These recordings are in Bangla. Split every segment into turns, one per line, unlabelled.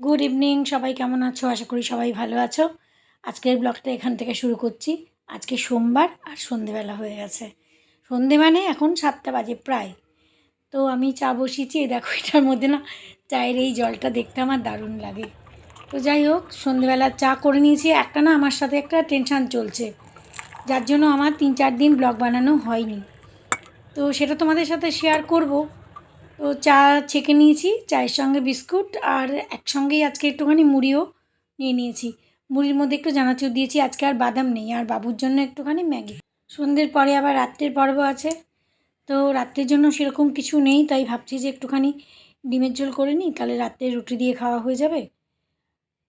গুড ইভিনিং, সবাই কেমন আছো? আশা করি সবাই ভালো আছো। আজকের ব্লগটা এখান থেকে শুরু করছি। আজকে সোমবার আর সন্ধেবেলা হয়ে গেছে। সন্ধে মানে এখন 7টা বাজে প্রায়। তো আমি চা বসিয়েছি, দেখো এটার মধ্যে না চায়ের এই জলটা দেখতে আমার দারুণ লাগে। তো যাই হোক, সন্ধেবেলা চা করে নিয়েছি। একটা না আমার সাথে একটা টেনশান চলছে, যার জন্য আমার 3-4 দিন ব্লগ বানানো হয়নি। তো সেটা তোমাদের সাথে শেয়ার করব। তো চা ছেঁকে নিয়েছি, চায়ের সঙ্গে বিস্কুট আর একসঙ্গেই আজকে একটুখানি মুড়িও নিয়ে নিয়েছি। মুড়ির মধ্যে একটু চানাচুর দিয়েছি, আজকে আর বাদাম নেই, আর বাবুর জন্য একটুখানি ম্যাগি। সন্ধ্যের পরে আবার রাত্রের পর্ব আছে, তো রাত্রের জন্য সেরকম কিছু নেই, তাই ভাবছি যে একটুখানি ডিমের ঝোল করে নিই, তাহলে রাত্রে রুটি দিয়ে খাওয়া হয়ে যাবে।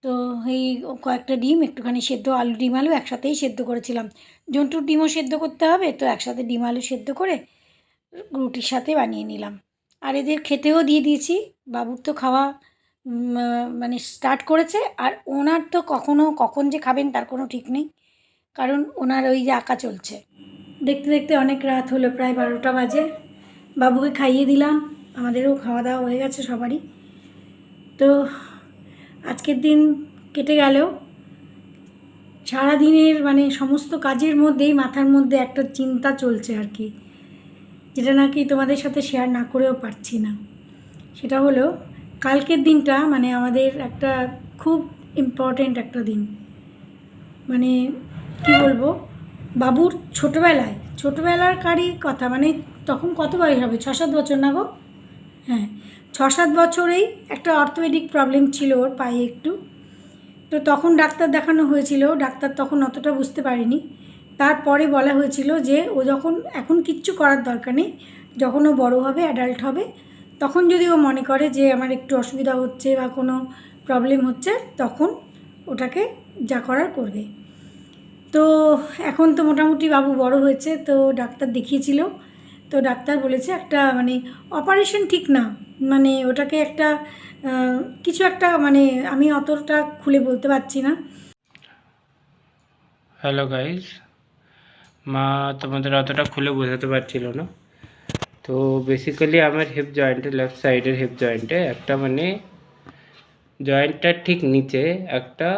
তো এই কয়েকটা ডিম একটুখানি সেদ্ধ, আলু ডিম আলু একসাথেই সেদ্ধ করেছিলাম। জন্টুর ডিমও সেদ্ধ করতে হবে, তো একসাথে ডিম আলু সেদ্ধ করে রুটির সাথে বানিয়ে নিলাম। আর এদের খেতেও দিয়ে দিয়েছি। বাবুর তো খাওয়া মানে স্টার্ট করেছে, আর ওনার তো কখন যে খাবেন তার কোনো ঠিক নেই, কারণ ওনার ওই যে আঁকা চলছে। দেখতে দেখতে অনেক রাত হলো, প্রায় 12টা বাজে। বাবুকে খাইয়ে দিলাম, আমাদেরও খাওয়া দাওয়া হয়ে গেছে সবারই। তো আজকের দিন কেটে গেলেও সারাদিনের মানে সমস্ত কাজের মধ্যেই মাথার মধ্যে একটা চিন্তা চলছে আর কি, যেটা নাকি তোমাদের সাথে শেয়ার না করেও পারছি না। সেটা হলো কালকের দিনটা মানে আমাদের একটা খুব ইম্পর্ট্যান্ট একটা দিন। মানে কি বলবো, বাবুর ছোটোবেলাকারই কথা, মানে তখন কত বয়স হবে, 6-7 বছর না গো? হ্যাঁ, 6-7 বছরেই একটা অর্থোপেডিক প্রবলেম ছিল ওর পায়ে একটু। তো তখন ডাক্তার দেখানো হয়েছিল, ডাক্তার তখন অতটা বুঝতে পারেনি। তারপরে বলা হয়েছিল যে ও যখন, এখন কিচ্ছু করার দরকার নেই, যখন ও বড়ো হবে, অ্যাডাল্ট হবে, তখন যদি ও মনে করে যে আমার একটু অসুবিধা হচ্ছে বা কোনো প্রবলেম হচ্ছে, তখন ওটাকে যা করার করবে। তো এখন তো মোটামুটি বাবু বড় হয়েছে, তো ডাক্তার দেখিয়েছিল। তো ডাক্তার বলেছে একটা মানে অপারেশন ঠিক না, মানে ওটাকে একটা কিছু একটা, মানে আমি অতটা খুলে বলতে পারছি না।
হ্যালো গাইজ, মা তোমাদের অতটা খুলে বোঝাতে পারছিল না। তো বেসিক্যালি আমার হিপ জয়েন্টে, লেফট সাইডের হিপ জয়েন্টে একটা মানে জয়েন্টটার ঠিক নিচে একটা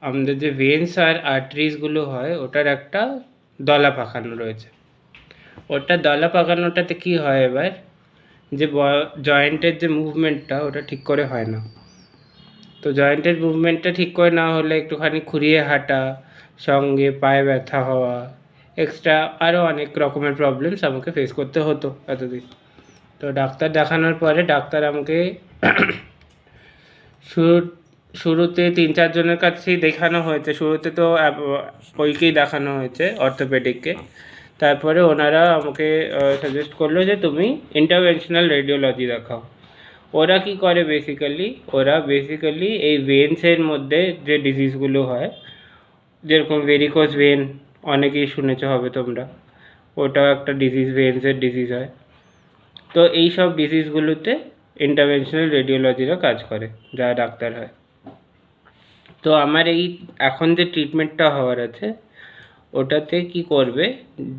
আমাদের যে ভেন্স আর আর্টারিসগুলো হয় ওটার একটা দলা পাকানো রয়েছে। ওটা দলা পাকানোটাতে কী হয় এবার, যে জয়েন্টের যে মুভমেন্টটা ওটা ঠিক করে হয় না। তো জয়েন্টের মুভমেন্টটা ঠিক করে না হলে একটুখানি খুঁড়িয়ে হাঁটা, সঙ্গে পায়ে ব্যথা হওয়া, এক্সট্রা আরও অনেক রকমের প্রবলেমস আমাকে ফেস করতে হতো এতদিন। তো ডাক্তার দেখানোর পরে ডাক্তার আমাকে শুরুতে 3-4 জনের কাছেই দেখানো হয়েছে। শুরুতে তো ওইকেই দেখানো হয়েছে, অর্থোপেডিককে। তারপরে ওনারা আমাকে সাজেস্ট করলো যে তুমি ইন্টারভেনশনাল রেডিওলজি দেখাও। ওরা কি করে বেসিক্যালি এই ভেন্সের মধ্যে যে ডিজিজগুলো হয়, যেরকম ভেরিকোজ ভেন অনেকেই শুনেছো হবে তোমরা, ওটাও একটা ডিজিজ, ভেন্সের ডিজিজ হয়। তো এই সব ডিজিজগুলোতে ইন্টারভেনশনাল রেডিওলজিরা কাজ করে, যারা ডাক্তার হয়। তো আমার এই এখন যে ট্রিটমেন্টটা হওয়ার আছে ওটাতে কি করবে,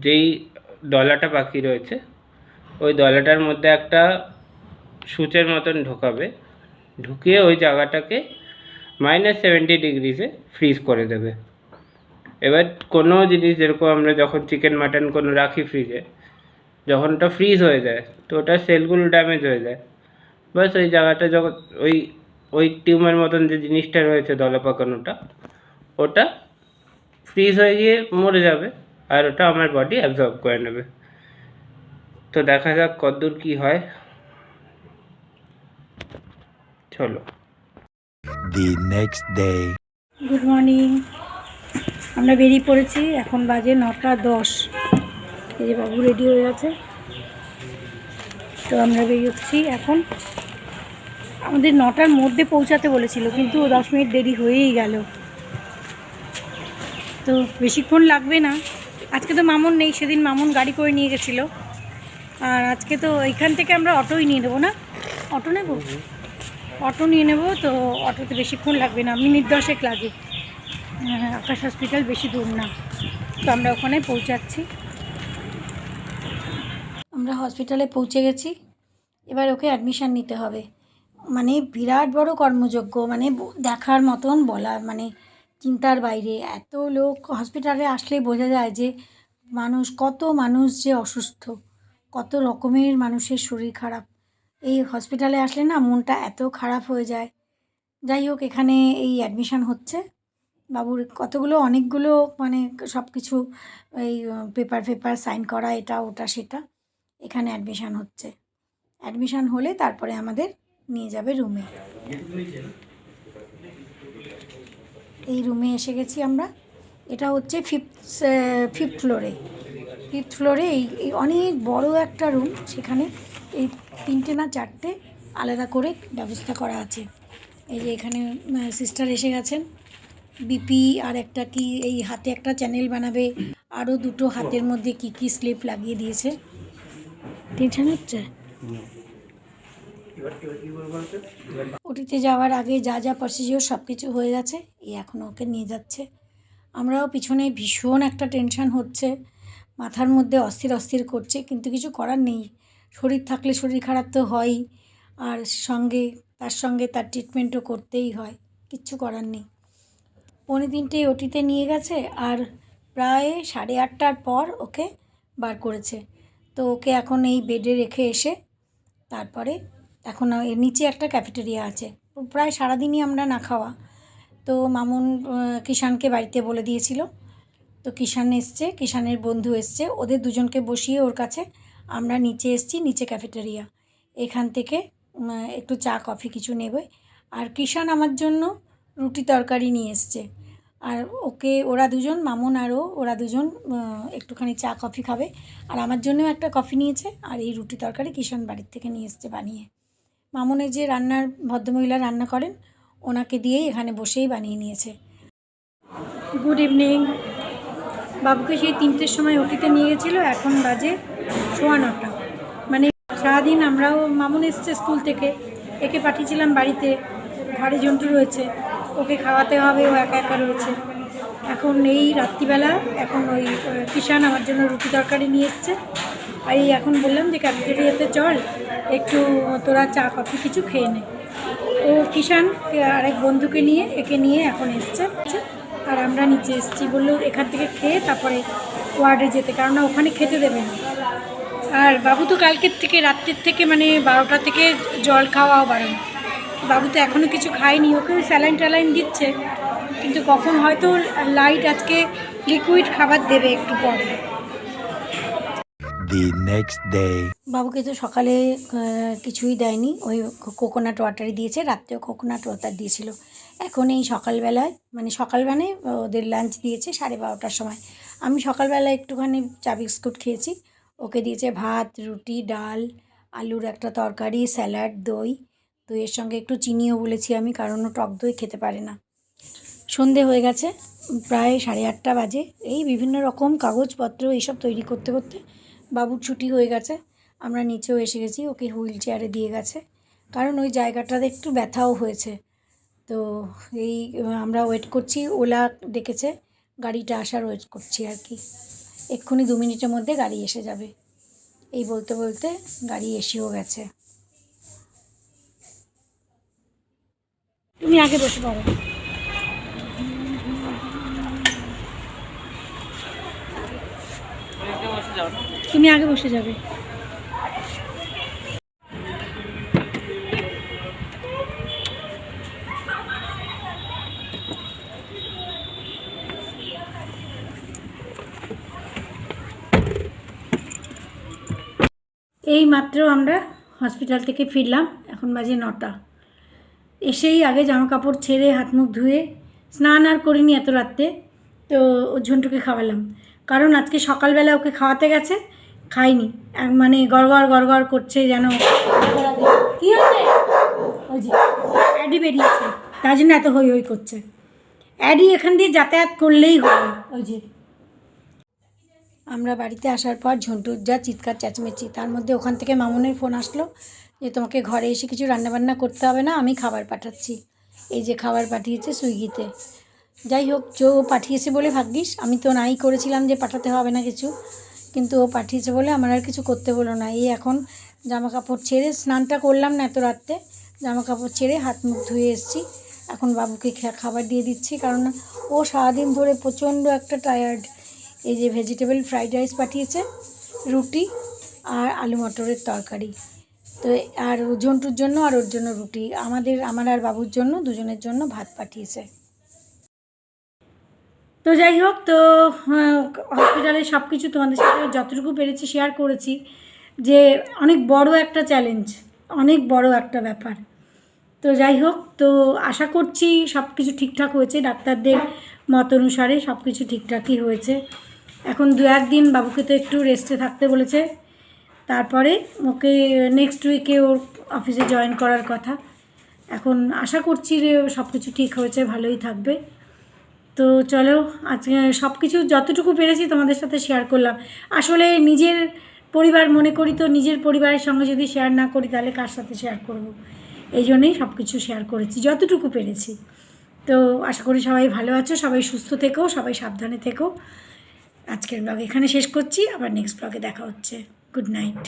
যেই দলাটা বাকি রয়েছে ওই দলাটার মধ্যে একটা সূচের মতন ঢোকাবে, ঢুকিয়ে ওই জায়গাটাকে -70 ডিগ্রিতে ফ্রিজ করে দেবে। এবার কোনো জিনিস যেরকম আমরা যখন চিকেন মাটন কোনো রাখি ফ্রিজে, যখন ওটা ফ্রিজ হয়ে যায় তো ওটার সেলগুলো ড্যামেজ হয়ে যায়। বাস ওই জায়গাটা যখন ওই ওই টিউমার মতন যে জিনিসটা রয়েছে দলা পাকানোটা, ওটা ফ্রিজ হয়ে গিয়ে মরে যাবে, আর ওটা আমার বডি অ্যাবজর্ব করে নেবে। তো দেখা যাক কতদূর কী হয়, চলো।
The next day.
Good morning, আমরা বেরিয়ে পড়েছি, এখন বাজে 9:10। এই যে বাবু রেডি হয়ে গেছে, তো আমরা বেরিয়েছি এখন। আমাদের 9টার মধ্যে পৌঁছাতে বলেছিল, কিন্তু 10 মিনিট দেরি হয়েই গেল। তো বেশিক্ষণ লাগবে না। আজকে তো মামুন নেই, সেদিন মামুন গাড়ি করে নিয়ে গেছিলো, আর আজকে তো এইখান থেকে আমরা অটোই নিয়ে নেবো। না, অটো নেব, অটো নিয়ে নেব। তো অটোতে বেশিক্ষণ লাগবে না, মিনিট 10 লাগে। আকাশ হসপিটাল বেশি দূর না, তো আমরা ওখানে পৌঁছাচ্ছি। আমরা হসপিটালে পৌঁছে গেছি, এবার ওকে অ্যাডমিশান নিতে হবে। মানে বিরাট বড় কর্মযজ্ঞ, মানে দেখার মতন, বলার মানে চিন্তার বাইরে। এত লোক হসপিটালে আসলেই বোঝা যায় যে কত মানুষ যে অসুস্থ, কত রকমের মানুষের শরীর খারাপ। এই হসপিটালে আসলে না মনটা এত খারাপ হয়ে যায়। যাই হোক, এখানে এই অ্যাডমিশান হচ্ছে বাবুর, অনেকগুলো মানে সব কিছু, এই পেপার সাইন করা, এটা ওটা সেটা। এখানে অ্যাডমিশান হচ্ছে। অ্যাডমিশান হলে তারপরে আমাদের নিয়ে যাবে রুমে। এই রুমে এসে গেছি আমরা। এটা হচ্ছে ফিফথ ফ্লোরে এই অনেক বড় একটা রুম। সেখানে এই 3টে না 4টে আলাদা করে ব্যবস্থা করা আছে। এই যে এখানে সিস্টার এসে গেছেন, বিপি আর একটা কি এই হাতে একটা চ্যানেল বানাবে, আরও 2টো হাতের মধ্যে কি স্লিপ লাগিয়ে দিয়েছে। টেনশন হচ্ছে। ওটিতে যাওয়ার আগে যা যা প্রসিজিওর সব কিছু হয়ে গেছে, এখন ওকে নিয়ে যাচ্ছে। আমরাও পিছনে ভীষণ একটা টেনশন হচ্ছে, মাথার মধ্যে অস্থির করছে, কিন্তু কিছু করার নেই। শরীর থাকলে শরীর খারাপ তো হয়ই, আর তার সঙ্গে তার ট্রিটমেন্টও করতেই হয়, কিচ্ছু করার নেই। 3:45 ওটিতে নিয়ে গেছে, আর প্রায় 8:30টার পর ওকে বার করেছে। তো ওকে এখন এই বেডে রেখে এসে তারপরে এখন এর নিচে একটা ক্যাফেটেরিয়া আছে। প্রায় সারাদিনই আমরা না খাওয়া। তো মামুন কিষানকে বাড়িতে বলে দিয়েছিল। তো কিষানের বন্ধু এসছে, ওদের দুজনকে বসিয়ে ওর কাছে আমরা নিচে এসছি, নিচে ক্যাফেটেরিয়া। এখান থেকে একটু চা কফি কিছু নেবে। আর কিষান আমার জন্য রুটি তরকারি নিয়ে এসছে। আর ওরা দুজন, মামুন আর ওরা দুজন একটুখানি চা কফি খাবে। আর আমার জন্যও একটা কফি নিয়েছে। আর এই রুটি তরকারি কিষান বাড়ির থেকে নিয়ে এসছে বানিয়ে। মামুনের যে ভদ্রমহিলা রান্না করেন, ওনাকে দিয়েই এখানে বসেই বানিয়ে নিয়েছে। Good evening. বাবুকে সেই 3টের সময় ওটিতে নিয়ে গেছিলো, এখন বাজে 9:15। মানে সারাদিন আমরাও, মামুন এসছে স্কুল থেকে, একে পাঠিয়েছিলাম বাড়িতে, ঘরে জন্টু রয়েছে, ওকে খাওয়াতে হবে, ও একা একা রয়েছে। এখন এই রাত্রিবেলা এখন ওই কিষান আমার জন্য রুটি তরকারি নিয়ে এসছে। আর এই এখন বললাম যে ক্যাফেটেরিয়াতে চল, একটু তোরা চা কফি কিছু খেয়ে নে। ও কিষান আরেক বন্ধুকে নিয়ে একে নিয়ে এখন এসছে। আর আমরা নিচে এসেছি, বললো এখান থেকে খেয়ে তারপরে ওয়ার্ডে যেতে, কারণ ওখানে খেতে দেবে না। আর বাবু তো কালকের থেকে, রাত্রের থেকে, মানে 12টা থেকে জল খাওয়াও বারণ। বাবু তো এখনও কিছু খায়নি, ওকে স্যালাইন দিচ্ছে, কিন্তু কখন হয়তো লাইট আজকে লিকুইড খাবার দেবে একটু পরে।
The next day.
বাবুকে তো সকালে কিছুই দেয়নি, ওই কোকোনাট ওয়াটারই দিয়েছে, রাত্রেও কোকোনাট ওয়াটার দিয়েছিল। এখন এই সকালবেলায়, মানে সকালবেলায় ওদের লাঞ্চ দিয়েছে 12:30টার সময়। আমি সকালবেলায় একটুখানি চা বিস্কুট খেয়েছি। ওকে দিয়েছে ভাত, রুটি, ডাল, আলুর একটা তরকারি, স্যালাড, দইয়ের সঙ্গে একটু চিনিও বলেছি আমি, কারণ ও টক দই খেতে পারে না। সন্ধে হয়ে গেছে, প্রায় 8:30 বাজে। এই বিভিন্ন রকম কাগজপত্র এইসব তৈরি করতে করতে বাবুর ছুটি হয়ে গেছে। আমরা নিচেও এসে গেছি, ওকে হুইল চেয়ারে দিয়ে গেছে, কারণ ওই জায়গাটাতে একটু ব্যথাও হয়েছে। তো এই আমরা ওয়েট করছি, ওলা ডেকেছে, গাড়িটা আসার ওয়েট করছি আর কি। এক্ষুনি 2 মিনিটের মধ্যে গাড়ি এসে যাবে। এই বলতে বলতে গাড়ি এসেও গেছে। তুমি আগে বসে পড়ো। তুমি আগে বসে যাবে। এই মাত্র আমরা হসপিটাল থেকে ফিরলাম, এখন বাজে 9টা। এসেই আগে জামা কাপড় ছেড়ে হাত মুখ ধুয়ে, স্নান আর করিনি এত রাত্রে, তো ও ঝন্টুকে খাওয়ালাম। কারণ আজকে সকালবেলা ওকে খাওয়াতে গেছে, খাইনি, মানে গড়গড় করছে যেন। কী হচ্ছে? ওই যে অ্যাডি বেরিয়েছে, তার জন্য এত হই করছে। অ্যাডি এখান দিয়ে যাতায়াত করলেই হয়। ওই যে আমরা বাড়িতে আসার পর ঝন্টুর যা চিৎকার চেঁচামেচি, তার মধ্যে ওখান থেকে মামুনের ফোন আসলো যে তোমাকে ঘরে এসে কিছু রান্নাবান্না করতে হবে না, আমি খাবার পাঠাচ্ছি। এই যে খাবার পাঠিয়েছে সুইগিতে। যাই হোক, ও পাঠিয়েছে বলে ভাগ্যিস, আমি তো নাই করেছিলাম যে পাঠাতে হবে না কিছু, কিন্তু ও পাঠিয়েছে বলে আমার আর কিছু করতে বলো না। এই এখন জামা কাপড় ছেড়ে, স্নানটা করলাম না এত রাত্রে, জামা কাপড় ছেড়ে হাত মুখ ধুয়ে এসেছি। এখন বাবুকে খাবার দিয়ে দিচ্ছি, কারণ ও সারাদিন ধরে প্রচণ্ড একটা টায়ার্ড। এই যে ভেজিটেবল ফ্রাইড রাইস পাঠিয়েছে, রুটি আর আলু মটরের তরকারি। তো আর জন্টুর জন্য আর ওর জন্য রুটি, আমার আর বাবুর জন্য দুজনের জন্য ভাত পাঠিয়েছে। তো যাই হোক, তো হসপিটালে সব কিছু তোমাদের সাথে যতটুকু পেরেছি শেয়ার করেছি, যে অনেক বড় একটা চ্যালেঞ্জ, অনেক বড় একটা ব্যাপার। তো যাই হোক, তো আশা করছি সব কিছু ঠিকঠাক হয়েছে, ডাক্তারদের মত অনুসারে সব কিছু ঠিকঠাকই হয়েছে। এখন 2-1 দিন বাবুকে তো একটু রেস্টে থাকতে বলেছে, তারপরে ওকে নেক্সট উইকে ওর অফিসে জয়েন করার কথা। এখন আশা করছি যে সব কিছু ঠিক হয়েছে, ভালোই থাকবে। তো চলো, আজকে সব কিছু যতটুকু পেরেছি তোমাদের সাথে শেয়ার করলাম। আসলে নিজের পরিবার মনে করি, তো নিজের পরিবারের সঙ্গে যদি শেয়ার না করি তাহলে কার সাথে শেয়ার করব, এই জন্যই সব কিছু শেয়ার করেছি যতটুকু পেরেছি। তো আশা করি সবাই ভালো আছো, সবাই সুস্থ থেকো, সবাই সাবধানে থেকো। আজকের ব্লগ এখানে শেষ করছি, আবার নেক্সট ব্লগে দেখা হচ্ছে। Good night.